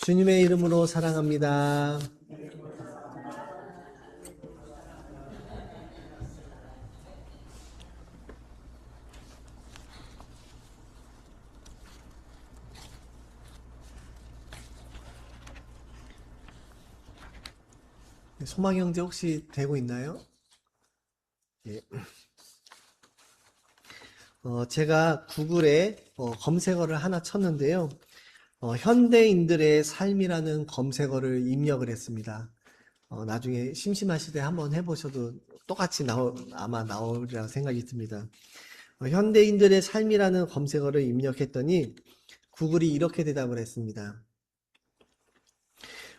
주님의 이름으로 사랑합니다. 소망 형제 혹시 되고 있나요? 예. 제가 구글에 검색어를 하나 쳤는데요. 현대인들의 삶이라는 검색어를 입력을 했습니다. 나중에 심심하실 때 한번 해보셔도 똑같이 아마 나오리라 생각이 듭니다. 현대인들의 삶이라는 검색어를 입력했더니 구글이 이렇게 대답을 했습니다.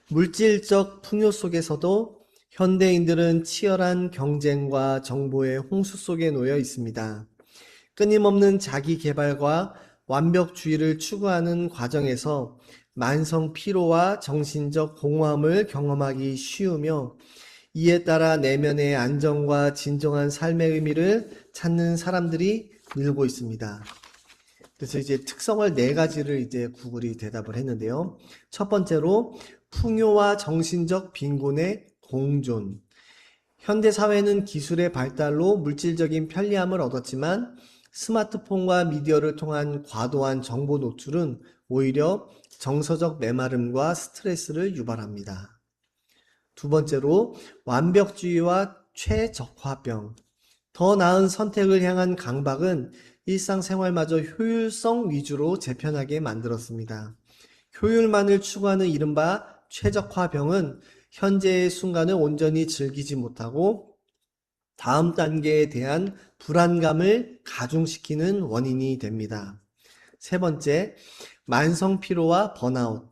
물질적 풍요 속에서도 현대인들은 치열한 경쟁과 정보의 홍수 속에 놓여 있습니다. 끊임없는 자기 개발과 완벽주의를 추구하는 과정에서 만성 피로와 정신적 공허함을 경험하기 쉬우며 이에 따라 내면의 안정과 진정한 삶의 의미를 찾는 사람들이 늘고 있습니다. 그래서 이제 특성을 4가지를 이제 구글이 대답을 했는데요. 첫 번째로 풍요와 정신적 빈곤의 공존. 현대 사회는 기술의 발달로 물질적인 편리함을 얻었지만 스마트폰과 미디어를 통한 과도한 정보 노출은 오히려 정서적 메마름과 스트레스를 유발합니다. 두 번째로 완벽주의와 최적화병. 더 나은 선택을 향한 강박은 일상생활마저 효율성 위주로 재편하게 만들었습니다. 효율만을 추구하는 이른바 최적화병은 현재의 순간을 온전히 즐기지 못하고 다음 단계에 대한 불안감을 가중시키는 원인이 됩니다. 세 번째, 만성 피로와 번아웃.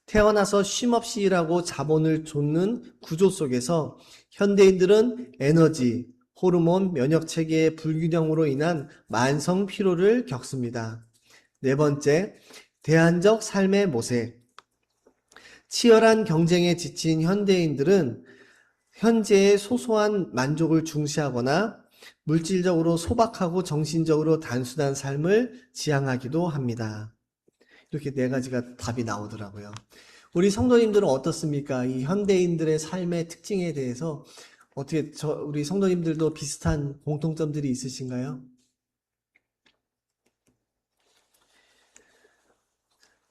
태어나서 쉼없이 일하고 자본을 좇는 구조 속에서 현대인들은 에너지, 호르몬, 면역체계의 불균형으로 인한 만성 피로를 겪습니다. 네 번째, 대안적 삶의 모색. 치열한 경쟁에 지친 현대인들은 현재의 소소한 만족을 중시하거나 물질적으로 소박하고 정신적으로 단순한 삶을 지향하기도 합니다. 이렇게 4가지가 답이 나오더라고요. 우리 성도님들은 어떻습니까? 이 현대인들의 삶의 특징에 대해서 어떻게 우리 성도님들도 비슷한 공통점들이 있으신가요?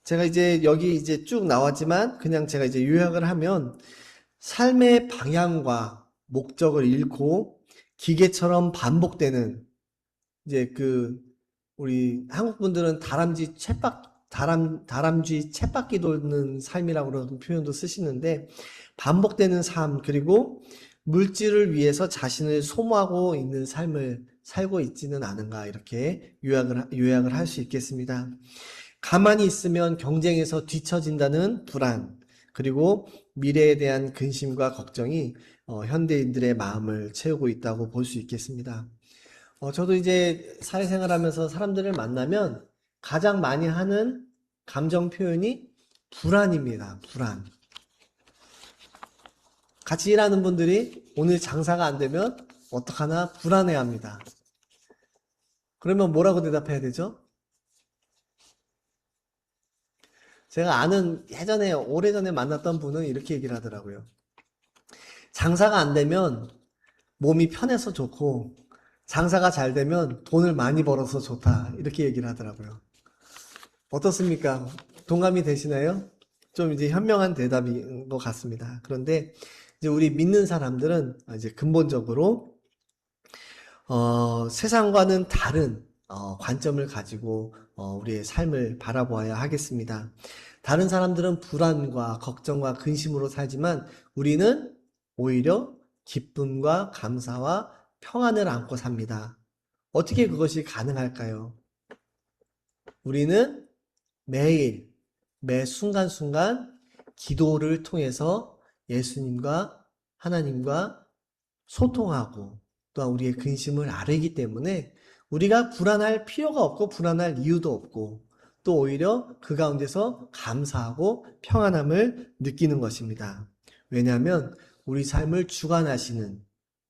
제가 이제 여기 이제 쭉 나왔지만 그냥 제가 이제 요약을 하면 삶의 방향과 목적을 잃고 기계처럼 반복되는 이제 우리 한국 분들은 다람쥐 쳇바퀴 도는 삶이라고 그런 표현도 쓰시는데 반복되는 삶 그리고 물질을 위해서 자신을 소모하고 있는 삶을 살고 있지는 않은가 이렇게 요약을 할 수 있겠습니다. 가만히 있으면 경쟁에서 뒤처진다는 불안, 그리고 미래에 대한 근심과 걱정이 현대인들의 마음을 채우고 있다고 볼 수 있겠습니다. 저도 이제 사회생활 하면서 사람들을 만나면 가장 많이 하는 감정 표현이 불안입니다. 불안. 같이 일하는 분들이 오늘 장사가 안 되면 어떡하나 불안해 합니다. 그러면 뭐라고 대답해야 되죠? 제가 아는 오래전에 만났던 분은 이렇게 얘기를 하더라고요. 장사가 안 되면 몸이 편해서 좋고, 장사가 잘 되면 돈을 많이 벌어서 좋다. 이렇게 얘기를 하더라고요. 어떻습니까? 동감이 되시나요? 좀 이제 현명한 대답인 것 같습니다. 그런데 이제 우리 믿는 사람들은 이제 근본적으로, 세상과는 다른 관점을 가지고 우리의 삶을 바라보아야 하겠습니다. 다른 사람들은 불안과 걱정과 근심으로 살지만 우리는 오히려 기쁨과 감사와 평안을 안고 삽니다. 어떻게 그것이 가능할까요? 우리는 매일, 매 순간순간 기도를 통해서 예수님과 하나님과 소통하고 또한 우리의 근심을 아뢰기 때문에 우리가 불안할 필요가 없고 불안할 이유도 없고 또 오히려 그 가운데서 감사하고 평안함을 느끼는 것입니다. 왜냐하면 우리 삶을 주관하시는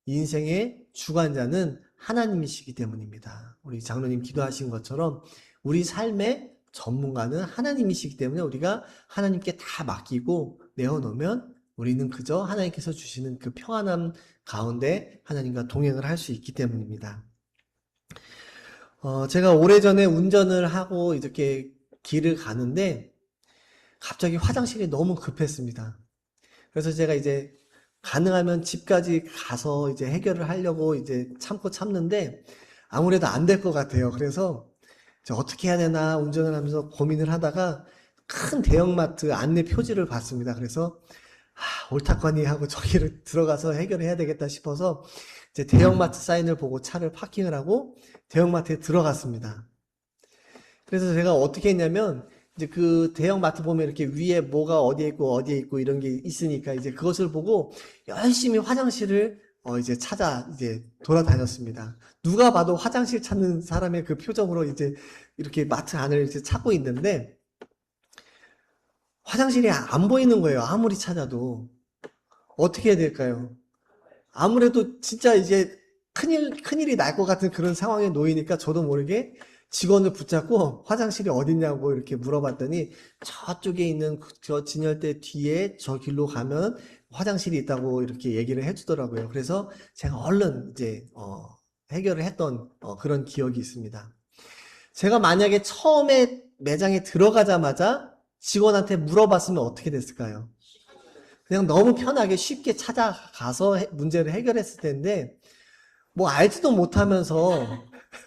인생의 주관자는 하나님이시기 때문입니다. 우리 장로님 기도하신 것처럼 우리 삶의 전문가는 하나님이시기 때문에 우리가 하나님께 다 맡기고 내어놓으면 우리는 그저 하나님께서 주시는 그 평안함 가운데 하나님과 동행을 할 수 있기 때문입니다. 제가 오래전에 운전을 하고 이렇게 길을 가는데 갑자기 화장실이 너무 급했습니다. 그래서 제가 이제 가능하면 집까지 가서 이제 해결을 하려고 이제 참고 참는데 아무래도 안 될 것 같아요. 그래서 어떻게 해야 되나 운전을 하면서 고민을 하다가 큰 대형마트 안내 표지를 봤습니다. 그래서 옳다거니 하고 저기를 들어가서 해결해야 되겠다 싶어서 이제 대형마트 사인을 보고 차를 파킹을 하고 대형마트에 들어갔습니다. 그래서 제가 어떻게 했냐면 이제 그 대형마트 보면 이렇게 위에 뭐가 어디에 있고 이런 게 있으니까 이제 그것을 보고 열심히 화장실을 이제 찾아 이제 돌아다녔습니다. 누가 봐도 화장실 찾는 사람의 그 표정으로 이제 이렇게 마트 안을 이제 찾고 있는데 화장실이 안 보이는 거예요. 아무리 찾아도. 어떻게 해야 될까요? 아무래도 진짜 이제 큰일이 날 것 같은 그런 상황에 놓이니까 저도 모르게 직원을 붙잡고 화장실이 어딨냐고 이렇게 물어봤더니 저쪽에 있는 저 진열대 뒤에 저 길로 가면 화장실이 있다고 이렇게 얘기를 해주더라고요. 그래서 제가 얼른 이제 해결을 했던 그런 기억이 있습니다. 제가 만약에 처음에 매장에 들어가자마자 직원한테 물어봤으면 어떻게 됐을까요? 그냥 너무 편하게 쉽게 찾아가서 문제를 해결했을 텐데 뭐 알지도 못하면서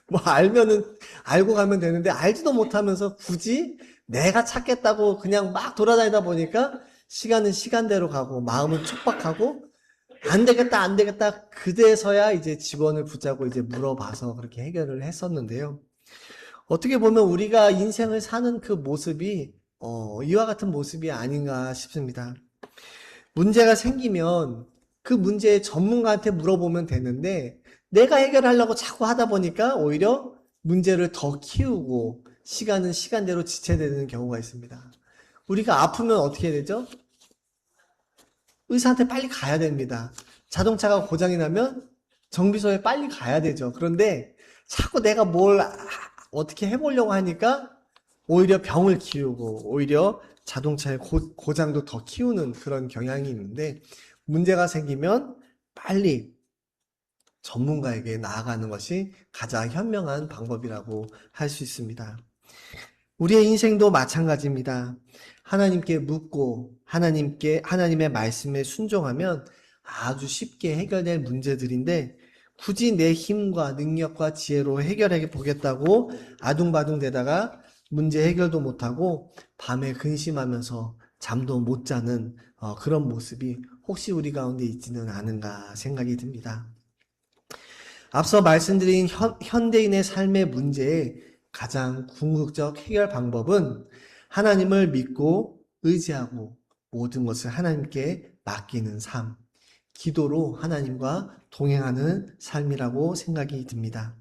뭐 알면은 알고 가면 되는데 알지도 못하면서 굳이 내가 찾겠다고 그냥 막 돌아다니다 보니까 시간은 시간대로 가고 마음은 촉박하고 안 되겠다 그제서야 이제 직원을 붙잡고 이제 물어봐서 그렇게 해결을 했었는데요. 어떻게 보면 우리가 인생을 사는 그 모습이 이와 같은 모습이 아닌가 싶습니다. 문제가 생기면 그 문제의 전문가한테 물어보면 되는데 내가 해결하려고 자꾸 하다 보니까 오히려 문제를 더 키우고 시간은 시간대로 지체되는 경우가 있습니다. 우리가 아프면 어떻게 해야 되죠? 의사한테 빨리 가야 됩니다. 자동차가 고장이 나면 정비소에 빨리 가야 되죠. 그런데 자꾸 내가 뭘 어떻게 해보려고 하니까 오히려 병을 키우고 오히려 자동차의 고장도 더 키우는 그런 경향이 있는데 문제가 생기면 빨리 전문가에게 나아가는 것이 가장 현명한 방법이라고 할 수 있습니다. 우리의 인생도 마찬가지입니다. 하나님께 묻고 하나님의 말씀에 순종하면 아주 쉽게 해결될 문제들인데 굳이 내 힘과 능력과 지혜로 해결해 보겠다고 아둥바둥 대다가 문제 해결도 못하고 밤에 근심하면서 잠도 못 자는 그런 모습이 혹시 우리 가운데 있지는 않은가 생각이 듭니다. 앞서 말씀드린 현대인의 삶의 문제의 가장 궁극적 해결 방법은 하나님을 믿고 의지하고 모든 것을 하나님께 맡기는 삶, 기도로 하나님과 동행하는 삶이라고 생각이 듭니다.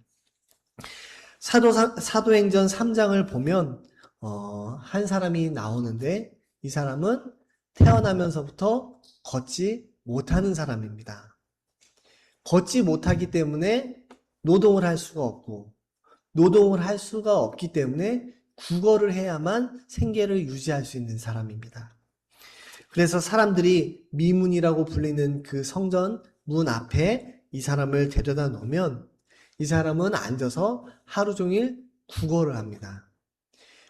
사도행전 3장을 보면 한 사람이 나오는데 이 사람은 태어나면서부터 걷지 못하는 사람입니다. 걷지 못하기 때문에 노동을 할 수가 없고 노동을 할 수가 없기 때문에 구걸을 해야만 생계를 유지할 수 있는 사람입니다. 그래서 사람들이 미문이라고 불리는 그 성전 문 앞에 이 사람을 데려다 놓으면 이 사람은 앉아서 하루 종일 구걸을 합니다.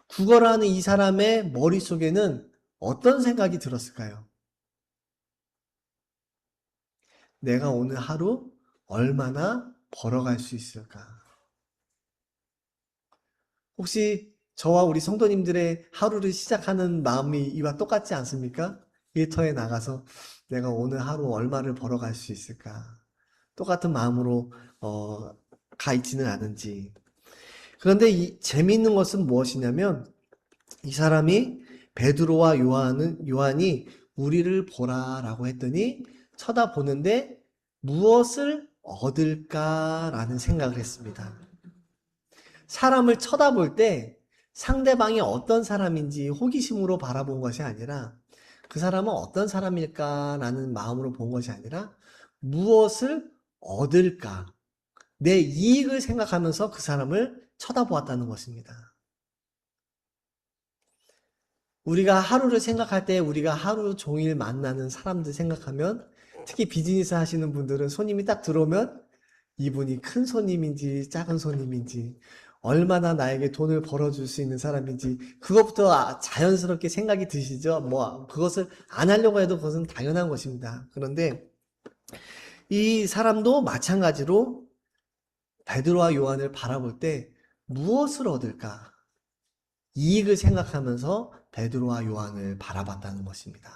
구걸을 하는 이 사람의 머릿속에는 어떤 생각이 들었을까요? 내가 오늘 하루 얼마나 벌어갈 수 있을까? 혹시 저와 우리 성도님들의 하루를 시작하는 마음이 이와 똑같지 않습니까? 일터에 나가서 내가 오늘 하루 얼마를 벌어갈 수 있을까? 똑같은 마음으로 가 있지는 않은지. 그런데 이 재미있는 것은 무엇이냐면 이 사람이 베드로와 요한이 우리를 보라라고 했더니 쳐다보는데 무엇을 얻을까라는 생각을 했습니다. 사람을 쳐다볼 때 상대방이 어떤 사람인지 호기심으로 바라본 것이 아니라 그 사람은 어떤 사람일까라는 마음으로 본 것이 아니라 무엇을 얻을까, 내 이익을 생각하면서 그 사람을 쳐다보았다는 것입니다. 우리가 하루를 생각할 때 우리가 하루 종일 만나는 사람들 생각하면 특히 비즈니스 하시는 분들은 손님이 딱 들어오면 이분이 큰 손님인지 작은 손님인지 얼마나 나에게 돈을 벌어줄 수 있는 사람인지 그것부터 자연스럽게 생각이 드시죠? 뭐 그것을 안 하려고 해도 그것은 당연한 것입니다. 그런데 이 사람도 마찬가지로 베드로와 요한을 바라볼 때 무엇을 얻을까? 이익을 생각하면서 베드로와 요한을 바라봤다는 것입니다.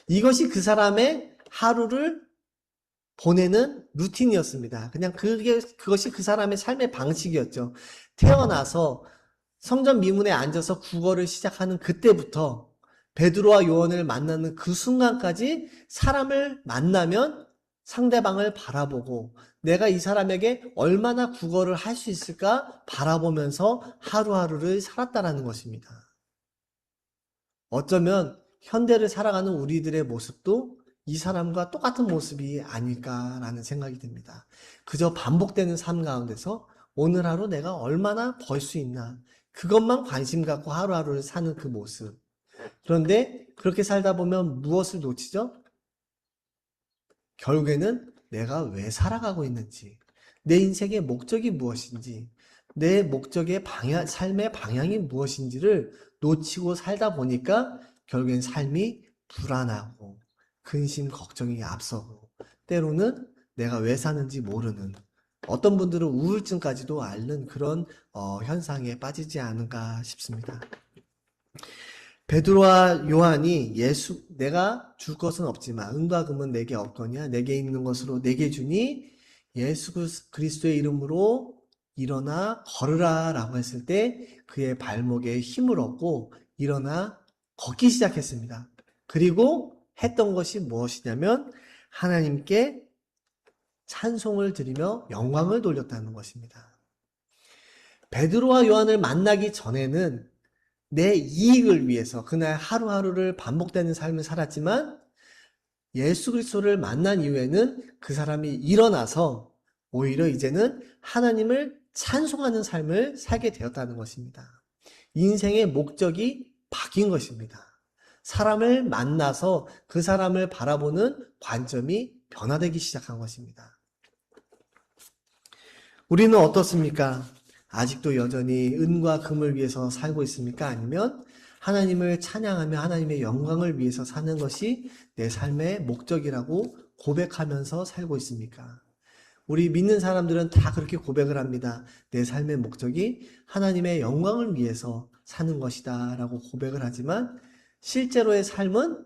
이것이 그 사람의 하루를 보내는 루틴이었습니다. 그냥 그것이 그 사람의 삶의 방식이었죠. 태어나서 성전 미문에 앉아서 국어를 시작하는 그때부터 베드로와 요한을 만나는 그 순간까지 사람을 만나면 상대방을 바라보고 내가 이 사람에게 얼마나 국어를 할 수 있을까 바라보면서 하루하루를 살았다라는 것입니다. 어쩌면 현대를 살아가는 우리들의 모습도 이 사람과 똑같은 모습이 아닐까라는 생각이 듭니다. 그저 반복되는 삶 가운데서 오늘 하루 내가 얼마나 벌 수 있나 그것만 관심 갖고 하루하루를 사는 그 모습. 그런데 그렇게 살다 보면 무엇을 놓치죠? 결국에는 내가 왜 살아가고 있는지, 내 인생의 목적이 무엇인지, 내 목적의 삶의 방향이 무엇인지를 놓치고 살다 보니까 결국엔 삶이 불안하고 근심, 걱정이 앞서고 때로는 내가 왜 사는지 모르는 어떤 분들은 우울증까지도 앓는 그런 현상에 빠지지 않은가 싶습니다. 베드로와 요한이 내가 줄 것은 없지만 은과 금은 내게 없거냐 내게 있는 것으로 내게 주니 예수 그리스도의 이름으로 일어나 걸으라 라고 했을 때 그의 발목에 힘을 얻고 일어나 걷기 시작했습니다. 그리고 했던 것이 무엇이냐면 하나님께 찬송을 드리며 영광을 돌렸다는 것입니다. 베드로와 요한을 만나기 전에는 내 이익을 위해서 그날 하루하루를 반복되는 삶을 살았지만 예수 그리스도를 만난 이후에는 그 사람이 일어나서 오히려 이제는 하나님을 찬송하는 삶을 살게 되었다는 것입니다. 인생의 목적이 바뀐 것입니다. 사람을 만나서 그 사람을 바라보는 관점이 변화되기 시작한 것입니다. 우리는 어떻습니까? 아직도 여전히 은과 금을 위해서 살고 있습니까? 아니면 하나님을 찬양하며 하나님의 영광을 위해서 사는 것이 내 삶의 목적이라고 고백하면서 살고 있습니까? 우리 믿는 사람들은 다 그렇게 고백을 합니다. 내 삶의 목적이 하나님의 영광을 위해서 사는 것이다 라고 고백을 하지만 실제로의 삶은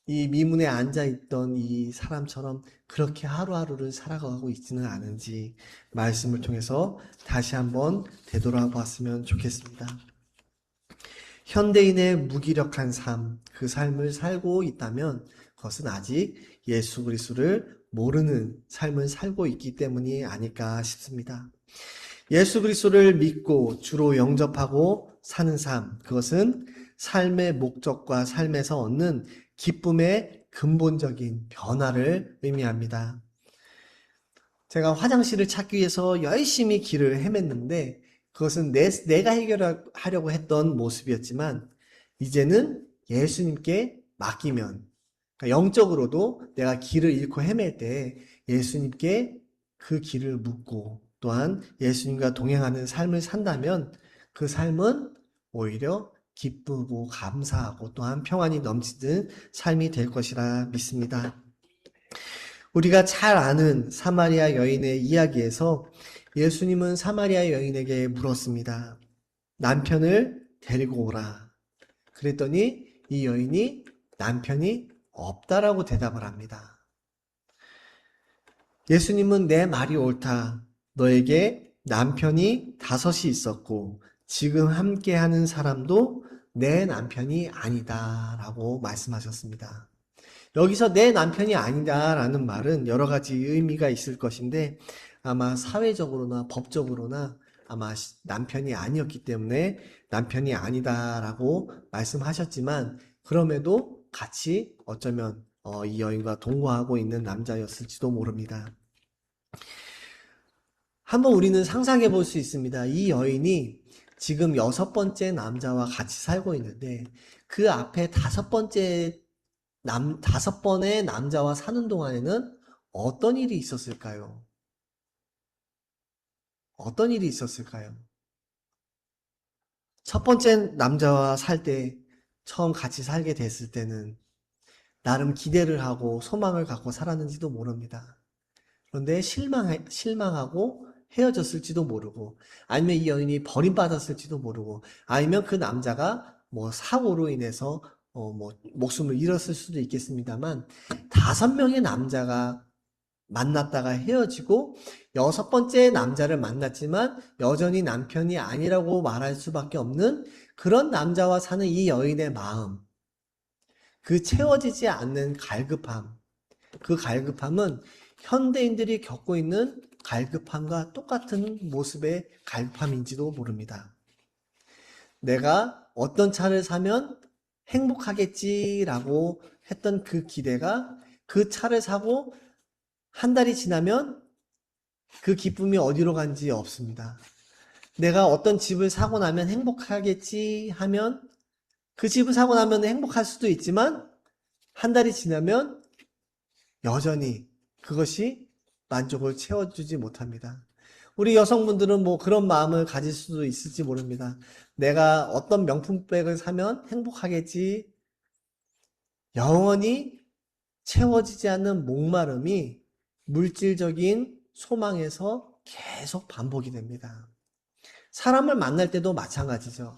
이 미문에 앉아있던 이 사람처럼 그렇게 하루하루를 살아가고 있지는 않은지 말씀을 통해서 다시 한번 되돌아봤으면 좋겠습니다. 현대인의 무기력한 삶, 그 삶을 살고 있다면 그것은 아직 예수 그리스도를 모르는 삶을 살고 있기 때문이 아닐까 싶습니다. 예수 그리스도를 믿고 주로 영접하고 사는 삶, 그것은 삶의 목적과 삶에서 얻는 기쁨의 근본적인 변화를 의미합니다. 제가 화장실을 찾기 위해서 열심히 길을 헤맸는데 그것은 내가 해결하려고 했던 모습이었지만 이제는 예수님께 맡기면 그러니까 영적으로도 내가 길을 잃고 헤맬 때 예수님께 그 길을 묻고 또한 예수님과 동행하는 삶을 산다면 그 삶은 오히려 기쁘고 감사하고 또한 평안이 넘치는 삶이 될 것이라 믿습니다. 우리가 잘 아는 사마리아 여인의 이야기에서 예수님은 사마리아 여인에게 물었습니다. 남편을 데리고 오라. 그랬더니 이 여인이 남편이 없다라고 대답을 합니다. 예수님은 내 말이 옳다. 너에게 남편이 5이 있었고 지금 함께하는 사람도 내 남편이 아니다 라고 말씀하셨습니다. 여기서 내 남편이 아니다라는 말은 여러 가지 의미가 있을 것인데 아마 사회적으로나 법적으로나 아마 남편이 아니었기 때문에 남편이 아니다라고 말씀하셨지만 그럼에도 같이 어쩌면 이 여인과 동거하고 있는 남자였을지도 모릅니다. 한번 우리는 상상해 볼 수 있습니다. 이 여인이 지금 여섯 번째 남자와 같이 살고 있는데 그 앞에 다섯 번의 남자와 사는 동안에는 어떤 일이 있었을까요? 어떤 일이 있었을까요? 첫 번째 남자와 살 때, 처음 같이 살게 됐을 때는 나름 기대를 하고 소망을 갖고 살았는지도 모릅니다. 그런데 실망하고 헤어졌을지도 모르고, 아니면 이 여인이 버림받았을지도 모르고, 아니면 그 남자가 뭐 사고로 인해서 뭐 목숨을 잃었을 수도 있겠습니다만, 다섯 명의 남자가 만났다가 헤어지고 여섯 번째 남자를 만났지만 여전히 남편이 아니라고 말할 수밖에 없는 그런 남자와 사는 이 여인의 마음, 그 채워지지 않는 갈급함, 그 갈급함은 현대인들이 겪고 있는 갈급함과 똑같은 모습의 갈급함인지도 모릅니다. 내가 어떤 차를 사면 행복하겠지라고 했던 그 기대가 그 차를 사고 한 달이 지나면 그 기쁨이 어디로 간지 없습니다. 내가 어떤 집을 사고 나면 행복하겠지 하면 그 집을 사고 나면 행복할 수도 있지만 한 달이 지나면 여전히 그것이 만족을 채워주지 못합니다. 우리 여성분들은 뭐 그런 마음을 가질 수도 있을지 모릅니다. 내가 어떤 명품백을 사면 행복하겠지. 영원히 채워지지 않는 목마름이 물질적인 소망에서 계속 반복이 됩니다. 사람을 만날 때도 마찬가지죠.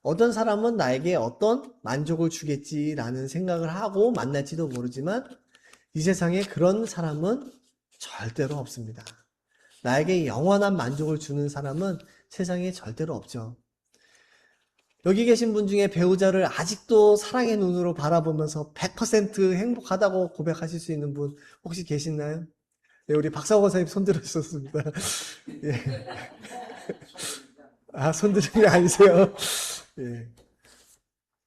어떤 사람은 나에게 어떤 만족을 주겠지라는 생각을 하고 만날지도 모르지만 이 세상에 그런 사람은 절대로 없습니다. 나에게 영원한 만족을 주는 사람은 세상에 절대로 없죠. 여기 계신 분 중에 배우자를 아직도 사랑의 눈으로 바라보면서 100% 행복하다고 고백하실 수 있는 분 혹시 계시나요? 네, 우리 박사원 선생님 손 들으셨습니다. 예. 아, 손 드는 게 아니세요? 예.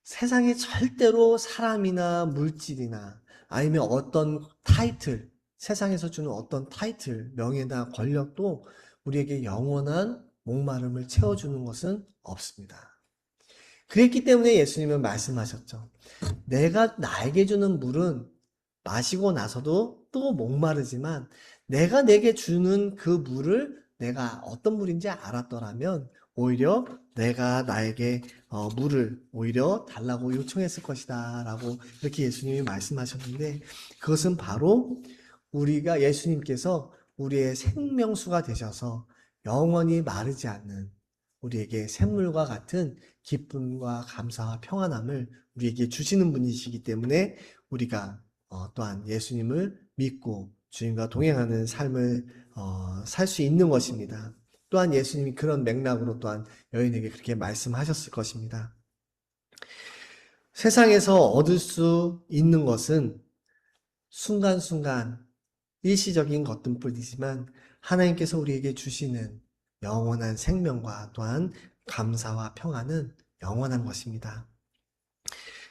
세상에 절대로 사람이나 물질이나 아니면 어떤 타이틀, 세상에서 주는 어떤 타이틀, 명예나 권력도 우리에게 영원한 목마름을 채워주는 것은 없습니다. 그랬기 때문에 예수님은 말씀하셨죠. 내가 나에게 주는 물은 마시고 나서도 또 목마르지만 내가 내게 주는 그 물을 내가 어떤 물인지 알았더라면 오히려 내가 나에게 물을 오히려 달라고 요청했을 것이다 라고 이렇게 예수님이 말씀하셨는데 그것은 바로 우리가 예수님께서 우리의 생명수가 되셔서 영원히 마르지 않는 우리에게 샘물과 같은 기쁨과 감사와 평안함을 우리에게 주시는 분이시기 때문에 우리가 또한 예수님을 믿고 주님과 동행하는 삶을 살 수 있는 것입니다. 또한 예수님이 그런 맥락으로 또한 여인에게 그렇게 말씀하셨을 것입니다. 세상에서 얻을 수 있는 것은 순간순간 일시적인 것들 뿐이지만 하나님께서 우리에게 주시는 영원한 생명과 또한 감사와 평안은 영원한 것입니다.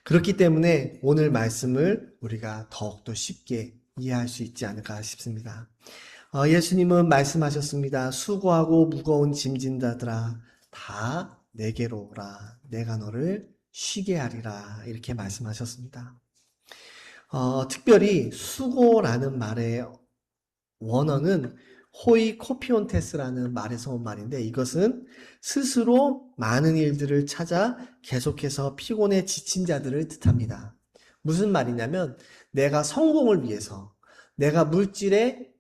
그렇기 때문에 오늘 말씀을 우리가 더욱더 쉽게 이해할 수 있지 않을까 싶습니다. 예수님은 말씀하셨습니다. 수고하고 무거운 짐진 자들아 다 내게로 오라. 내가 너를 쉬게 하리라. 이렇게 말씀하셨습니다. 특별히 수고라는 말의 원어는 호이 코피온테스라는 말에서 온 말인데 이것은 스스로 많은 일들을 찾아 계속해서 피곤에 지친 자들을 뜻합니다. 무슨 말이냐면 내가 성공을 위해서, 내가 물질의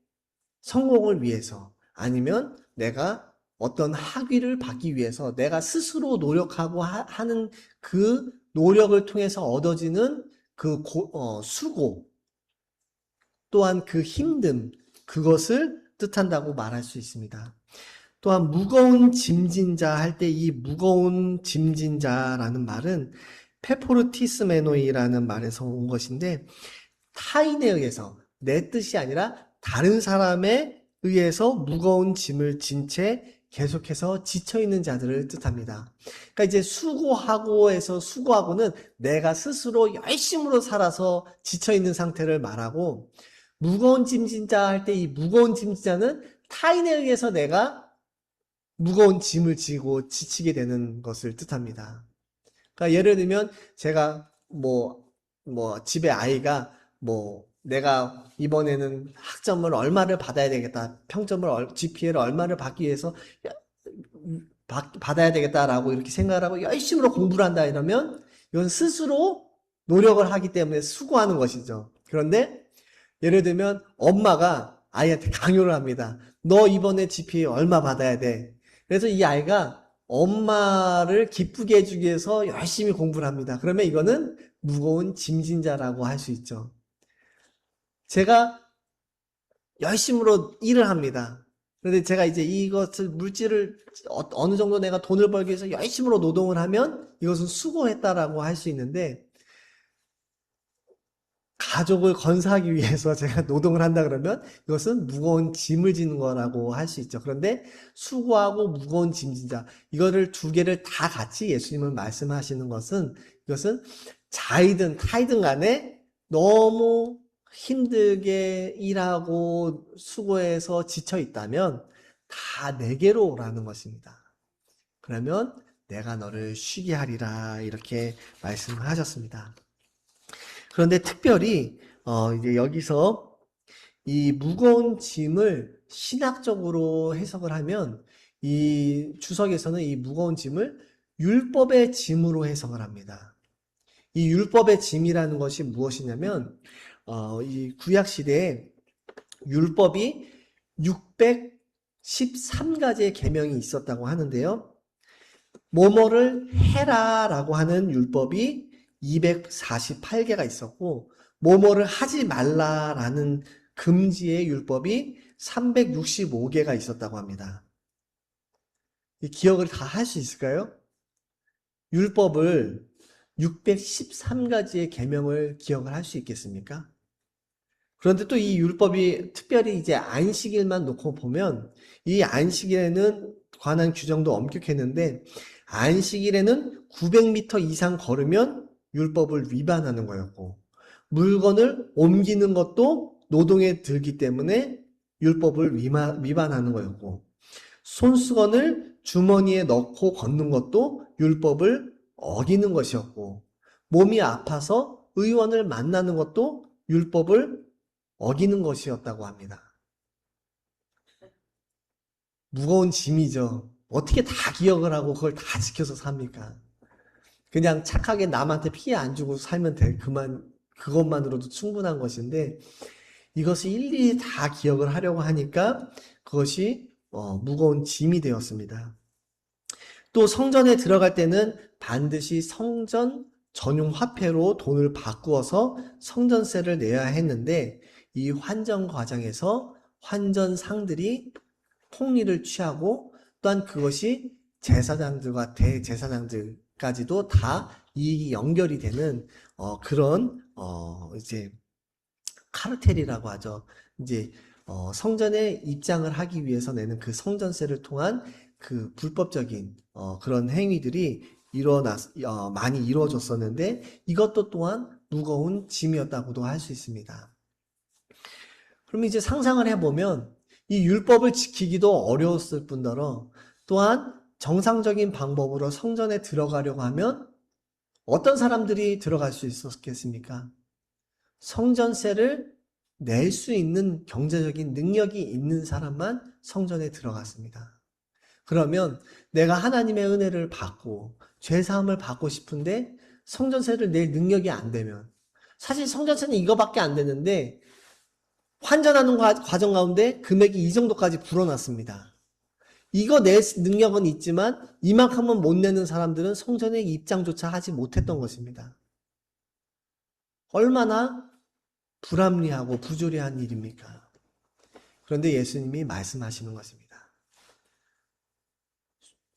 성공을 위해서, 아니면 내가 어떤 학위를 받기 위해서 내가 스스로 노력하고 하는 그 노력을 통해서 얻어지는 그 수고, 또한 그 힘듦, 그것을 뜻한다고 말할 수 있습니다. 또한 무거운 짐진자 할 때 이 무거운 짐진자라는 말은 페포르티스메노이라는 말에서 온 것인데 타인에 의해서 내 뜻이 아니라 다른 사람에 의해서 무거운 짐을 진 채 계속해서 지쳐있는 자들을 뜻합니다. 그러니까 이제 수고하고에서 수고하고는 내가 스스로 열심으로 살아서 지쳐있는 상태를 말하고 무거운 짐진자 할 때 이 무거운 짐진자는 타인에 의해서 내가 무거운 짐을 지고 지치게 되는 것을 뜻합니다. 그러니까 예를 들면 제가 집에 아이가 내가 이번에는 학점을 얼마를 받아야 되겠다. GPA를 얼마를 받기 위해서 받아야 되겠다라고 이렇게 생각을 하고 열심으로 공부를 한다 이러면 이건 스스로 노력을 하기 때문에 수고하는 것이죠. 그런데 예를 들면 엄마가 아이한테 강요를 합니다. 너 이번에 GPA 얼마 받아야 돼. 그래서 이 아이가 엄마를 기쁘게 해주기 위해서 열심히 공부를 합니다. 그러면 이거는 무거운 짐진자라고 할 수 있죠. 제가 열심으로 일을 합니다. 그런데 제가 이제 이것을 물질을 어느 정도 내가 돈을 벌기 위해서 열심으로 노동을 하면 이것은 수고했다라고 할 수 있는데 가족을 건사하기 위해서 제가 노동을 한다 그러면 이것은 무거운 짐을 지는 거라고 할 수 있죠. 그런데 수고하고 무거운 짐진자 이거를 두 개를 다 같이 예수님은 말씀하시는 것은 이것은 자이든 타이든 간에 너무 힘들게 일하고 수고해서 지쳐 있다면 다 내게로 오라는 것입니다. 그러면 내가 너를 쉬게 하리라 이렇게 말씀하셨습니다. 그런데 특별히 이제 여기서 이 무거운 짐을 신학적으로 해석을 하면 이 주석에서는 이 무거운 짐을 율법의 짐으로 해석을 합니다. 이 율법의 짐이라는 것이 무엇이냐면 이 구약 시대에 율법이 613가지의 계명이 있었다고 하는데요. 뭐뭐를 해라라고 하는 율법이 248개가 있었고 뭐뭐를 하지 말라라는 금지의 율법이 365개가 있었다고 합니다. 이 기억을 다 할 수 있을까요? 율법을 613가지의 계명을 기억을 할 수 있겠습니까? 그런데 또 이 율법이 특별히 이제 안식일만 놓고 보면 이 안식일에는 관한 규정도 엄격했는데 안식일에는 900m 이상 걸으면 율법을 위반하는 거였고 물건을 옮기는 것도 노동에 들기 때문에 율법을 위반하는 거였고 손수건을 주머니에 넣고 걷는 것도 율법을 어기는 것이었고 몸이 아파서 의원을 만나는 것도 율법을 어기는 것이었다고 합니다. 무거운 짐이죠. 어떻게 다 기억을 하고 그걸 다 지켜서 삽니까? 그냥 착하게 남한테 피해 안 주고 살면 돼. 그것만으로도 충분한 것인데 이것을 일일이 다 기억을 하려고 하니까 그것이 무거운 짐이 되었습니다. 또 성전에 들어갈 때는 반드시 성전 전용 화폐로 돈을 바꾸어서 성전세를 내야 했는데 이 환전 과정에서 환전상들이 폭리를 취하고 또한 그것이 제사장들과 대제사장들까지도 다 이익이 연결이 되는 그런 이제 카르텔이라고 하죠. 이제 성전에 입장을 하기 위해서 내는 그 성전세를 통한 그 불법적인 그런 행위들이 많이 이루어졌었는데 이것도 또한 무거운 짐이었다고도 할 수 있습니다. 그럼 이제 상상을 해보면 이 율법을 지키기도 어려웠을 뿐더러 또한 정상적인 방법으로 성전에 들어가려고 하면 어떤 사람들이 들어갈 수 있었겠습니까? 성전세를 낼 수 있는 경제적인 능력이 있는 사람만 성전에 들어갔습니다. 그러면 내가 하나님의 은혜를 받고 죄사함을 받고 싶은데 성전세를 낼 능력이 안 되면 사실 성전세는 이거밖에 안 되는데 환전하는 과정 가운데 금액이 이 정도까지 불어났습니다. 이거 낼 능력은 있지만 이만큼은 못 내는 사람들은 성전에 입장조차 하지 못했던 것입니다. 얼마나 불합리하고 부조리한 일입니까? 그런데 예수님이 말씀하시는 것입니다.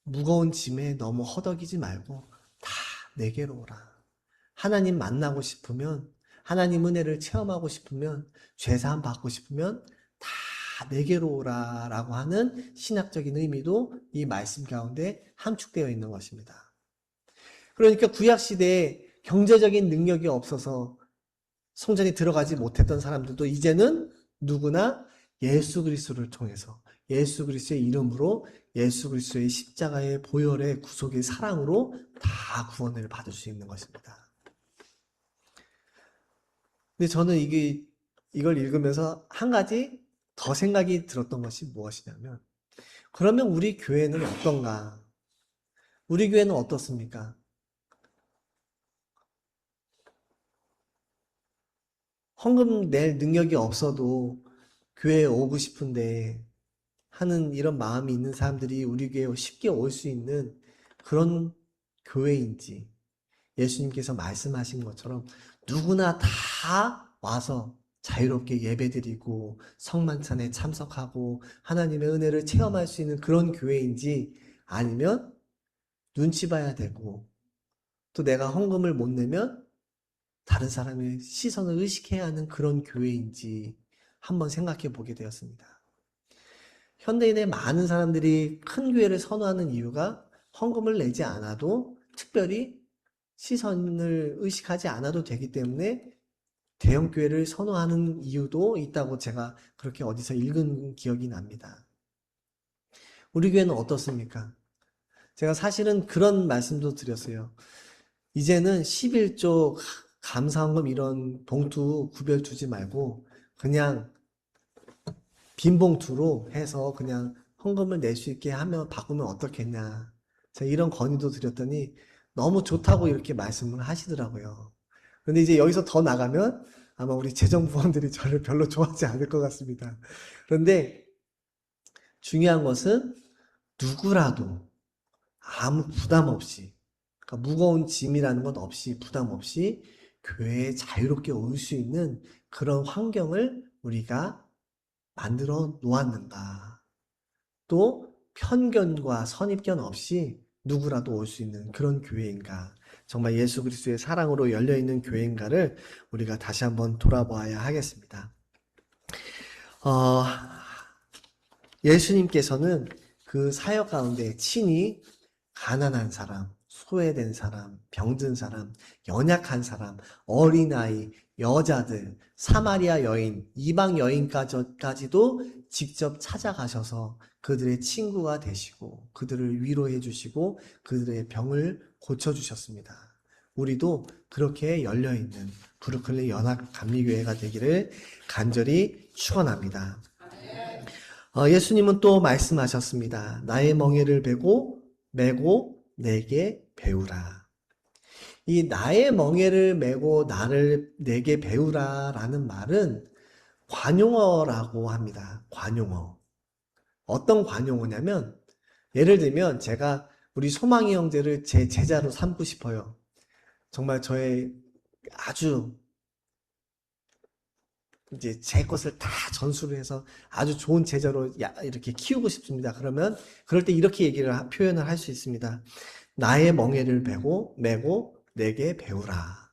무거운 짐에 너무 허덕이지 말고 다 내게로 오라. 하나님 만나고 싶으면 하나님 은혜를 체험하고 싶으면 죄사함 받고 싶으면 다 내게로 오라 라고 하는 신학적인 의미도 이 말씀 가운데 함축되어 있는 것입니다. 그러니까 구약시대에 경제적인 능력이 없어서 성전에 들어가지 못했던 사람들도 이제는 누구나 예수 그리스도를 통해서 예수 그리스도의 이름으로 예수 그리스도의 십자가의 보혈의 구속의 사랑으로 다 구원을 받을 수 있는 것입니다. 근데 저는 이걸 읽으면서 한 가지 더 생각이 들었던 것이 무엇이냐면, 그러면 우리 교회는 어떤가? 우리 교회는 어떻습니까? 헌금 낼 능력이 없어도 교회에 오고 싶은데 하는 이런 마음이 있는 사람들이 우리 교회에 쉽게 올 수 있는 그런 교회인지, 예수님께서 말씀하신 것처럼 누구나 다 와서 자유롭게 예배드리고 성만찬에 참석하고 하나님의 은혜를 체험할 수 있는 그런 교회인지, 아니면 눈치 봐야 되고 또 내가 헌금을 못 내면 다른 사람의 시선을 의식해야 하는 그런 교회인지 한번 생각해 보게 되었습니다. 현대인의 많은 사람들이 큰 교회를 선호하는 이유가 헌금을 내지 않아도, 특별히 시선을 의식하지 않아도 되기 때문에 대형 교회를 선호하는 이유도 있다고 제가 그렇게 어디서 읽은 기억이 납니다. 우리 교회는 어떻습니까? 제가 사실은 그런 말씀도 드렸어요. 이제는 11조 감사헌금 이런 봉투 구별 두지 말고 그냥 빈 봉투로 해서 그냥 헌금을 낼 수 있게 하면 바꾸면 어떻겠냐. 제가 이런 건의도 드렸더니 너무 좋다고 이렇게 말씀을 하시더라고요. 그런데 이제 여기서 더 나가면 아마 우리 재정부원들이 저를 별로 좋아하지 않을 것 같습니다. 그런데 중요한 것은 누구라도 아무 부담 없이, 그러니까 무거운 짐이라는 것 없이, 부담 없이 교회에 자유롭게 올 수 있는 그런 환경을 우리가 만들어 놓았는가. 또 편견과 선입견 없이 누구라도 올 수 있는 그런 교회인가. 정말 예수 그리스도의 사랑으로 열려있는 교회인가를 우리가 다시 한번 돌아보아야 하겠습니다. 예수님께서는 그 사역 가운데 친히 가난한 사람, 소외된 사람, 병든 사람, 연약한 사람, 어린아이, 여자들, 사마리아 여인, 이방 여인까지도 직접 찾아가셔서 그들의 친구가 되시고 그들을 위로해 주시고 그들의 병을 고쳐주셨습니다. 우리도 그렇게 열려있는 브루클린 연합감리교회가 되기를 간절히 축원합니다. 예수님은 또 말씀하셨습니다. 나의 멍에를 메고 내게 배우라. 이 나의 멍에를 메고 내게 배우라 라는 말은 관용어라고 합니다. 관용어. 어떤 관용어냐면, 예를 들면 제가 우리 소망이 형제를 제 제자로 삼고 싶어요. 정말 저의 아주 이제 제 것을 다 전수를 해서 아주 좋은 제자로 이렇게 키우고 싶습니다. 그러면 그럴 때 이렇게 표현을 할 수 있습니다. 나의 멍에를 메고 내게 배우라.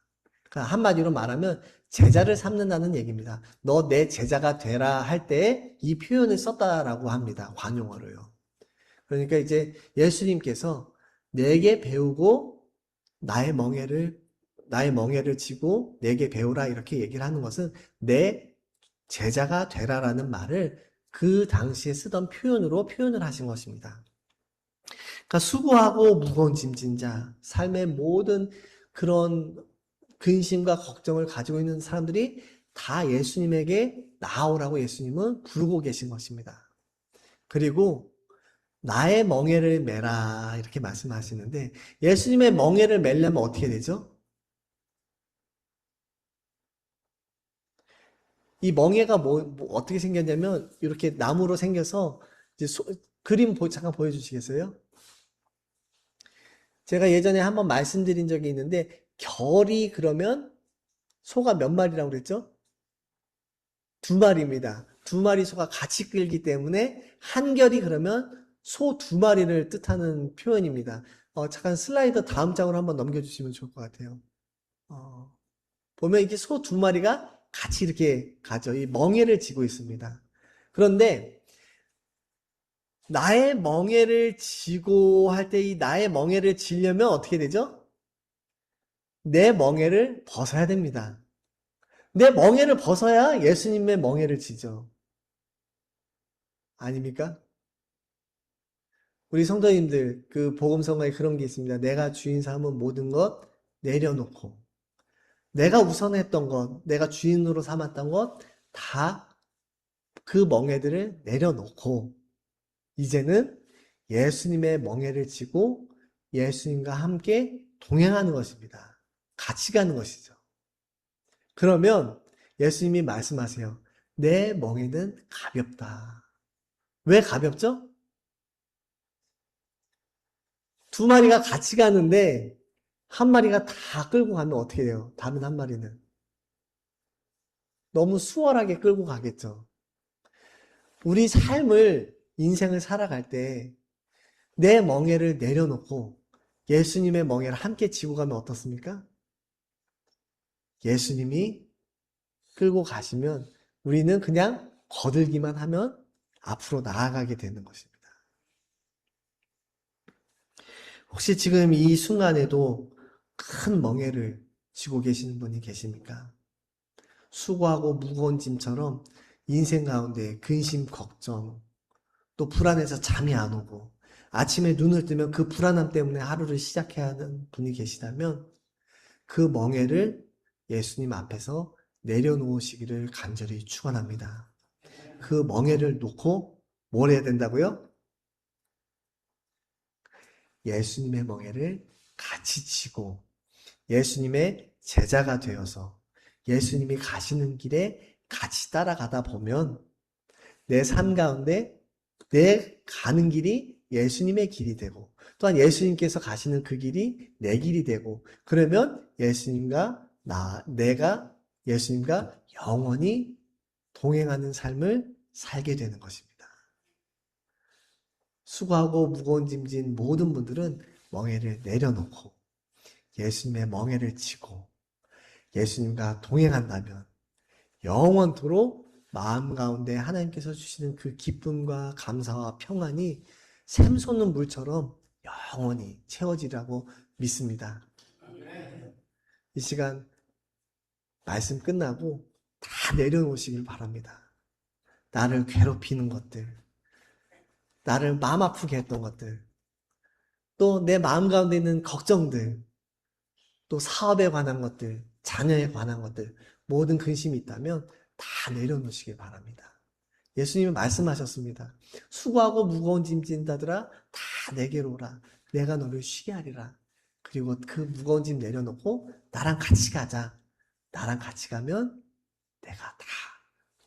그러니까 한마디로 말하면 제자를 삼는다는 얘기입니다. 너 내 제자가 되라 할 때 이 표현을 썼다라고 합니다. 관용어로요. 그러니까 이제 예수님께서 내게 배우고 나의 멍에를 지고 내게 배우라 이렇게 얘기를 하는 것은 내 제자가 되라라는 말을 그 당시에 쓰던 표현을 하신 것입니다. 그러니까 수고하고 무거운 짐진 자, 삶의 모든 그런 근심과 걱정을 가지고 있는 사람들이 다 예수님에게 나아오라고 예수님은 부르고 계신 것입니다. 그리고 나의 멍에를 메라 이렇게 말씀하시는데, 예수님의 멍에를 메려면 어떻게 되죠? 이 멍에가 어떻게 생겼냐면 이렇게 나무로 생겨서 이제 그림 잠깐 보여주시겠어요? 제가 예전에 한번 말씀드린 적이 있는데, 결이 그러면 소가 몇 마리라고 그랬죠? 2마리입니다. 2마리 소가 같이 끌기 때문에 한결이 그러면 소 2마리를 뜻하는 표현입니다. 잠깐 슬라이더 다음 장으로 한번 넘겨주시면 좋을 것 같아요. 보면 이게 소 2마리가 같이 이렇게 가죠. 이 멍에를 지고 있습니다. 그런데 나의 멍에를 지고 할 때 이 나의 멍에를 지려면 어떻게 되죠? 내 멍에를 벗어야 됩니다. 내 멍에를 벗어야 예수님의 멍에를 지죠. 아닙니까? 우리 성도님들 그 복음성가에 그런 게 있습니다. 내가 주인 삼은 모든 것 내려놓고 내가 우선했던 것, 내가 주인으로 삼았던 것 다 그 멍에들을 내려놓고 이제는 예수님의 멍에를 지고 예수님과 함께 동행하는 것입니다. 같이 가는 것이죠. 그러면 예수님이 말씀하세요. 내 멍에는 가볍다. 왜 가볍죠? 두 마리가 같이 가는데 한 마리가 다 끌고 가면 어떻게 돼요? 다른 한 마리는 너무 수월하게 끌고 가겠죠. 우리 삶을 인생을 살아갈 때 내 멍에를 내려놓고 예수님의 멍에를 함께 지고 가면 어떻습니까? 예수님이 끌고 가시면 우리는 그냥 거들기만 하면 앞으로 나아가게 되는 것입니다. 혹시 지금 이 순간에도 큰 멍에를 지고 계시는 분이 계십니까? 수고하고 무거운 짐처럼 인생 가운데 근심, 걱정, 또 불안해서 잠이 안 오고 아침에 눈을 뜨면 그 불안함 때문에 하루를 시작해야 하는 분이 계시다면 그 멍에를 예수님 앞에서 내려놓으시기를 간절히 축원합니다. 그 멍에를 놓고 뭘 해야 된다고요? 예수님의 멍에를 같이 지고 예수님의 제자가 되어서 예수님이 가시는 길에 같이 따라가다 보면 내 삶 가운데 내 가는 길이 예수님의 길이 되고 또한 예수님께서 가시는 그 길이 내 길이 되고 그러면 내가 예수님과 영원히 동행하는 삶을 살게 되는 것입니다. 수고하고 무거운 짐진 모든 분들은 멍에를 내려놓고 예수님의 멍에를 지고 예수님과 동행한다면 영원토록 마음 가운데 하나님께서 주시는 그 기쁨과 감사와 평안이 샘솟는 물처럼 영원히 채워지라고 믿습니다. 이 시간 말씀 끝나고 다 내려놓으시길 바랍니다. 나를 괴롭히는 것들, 나를 마음 아프게 했던 것들, 또 내 마음 가운데 있는 걱정들, 또 사업에 관한 것들, 자녀에 관한 것들, 모든 근심이 있다면 다 내려놓으시길 바랍니다. 예수님은 말씀하셨습니다. 수고하고 무거운 짐 진 자들아 다 내게로 오라. 내가 너를 쉬게 하리라. 그리고 그 무거운 짐 내려놓고 나랑 같이 가자. 나랑 같이 가면 내가 다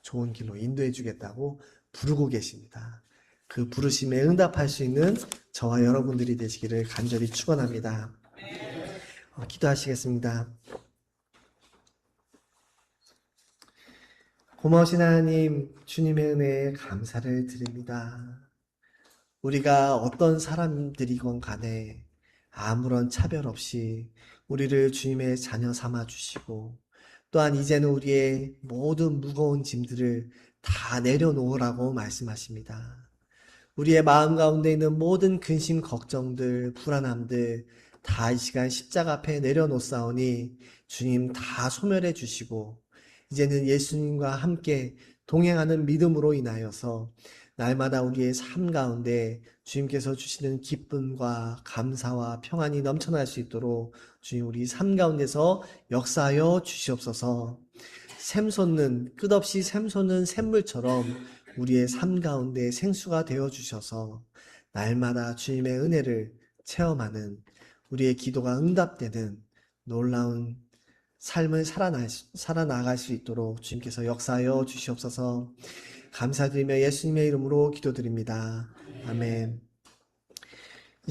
좋은 길로 인도해 주겠다고 부르고 계십니다. 그 부르심에 응답할 수 있는 저와 여러분들이 되시기를 간절히 축원합니다. 기도하시겠습니다. 고마우신 하나님, 주님의 은혜에 감사를 드립니다. 우리가 어떤 사람들이건 간에 아무런 차별 없이 우리를 주님의 자녀 삼아 주시고 또한 이제는 우리의 모든 무거운 짐들을 다 내려놓으라고 말씀하십니다. 우리의 마음 가운데 있는 모든 근심, 걱정들, 불안함들 다 이 시간 십자가 앞에 내려놓사오니 주님 다 소멸해 주시고 이제는 예수님과 함께 동행하는 믿음으로 인하여서 날마다 우리의 삶 가운데 주님께서 주시는 기쁨과 감사와 평안이 넘쳐날 수 있도록 주님 우리 삶 가운데서 역사하여 주시옵소서. 끝없이 샘솟는 샘물처럼 우리의 삶 가운데 생수가 되어 주셔서 날마다 주님의 은혜를 체험하는 우리의 기도가 응답되는 놀라운 삶을 살아나갈 수 있도록 주님께서 역사하여 주시옵소서. 감사드리며 예수님의 이름으로 기도드립니다. 아멘.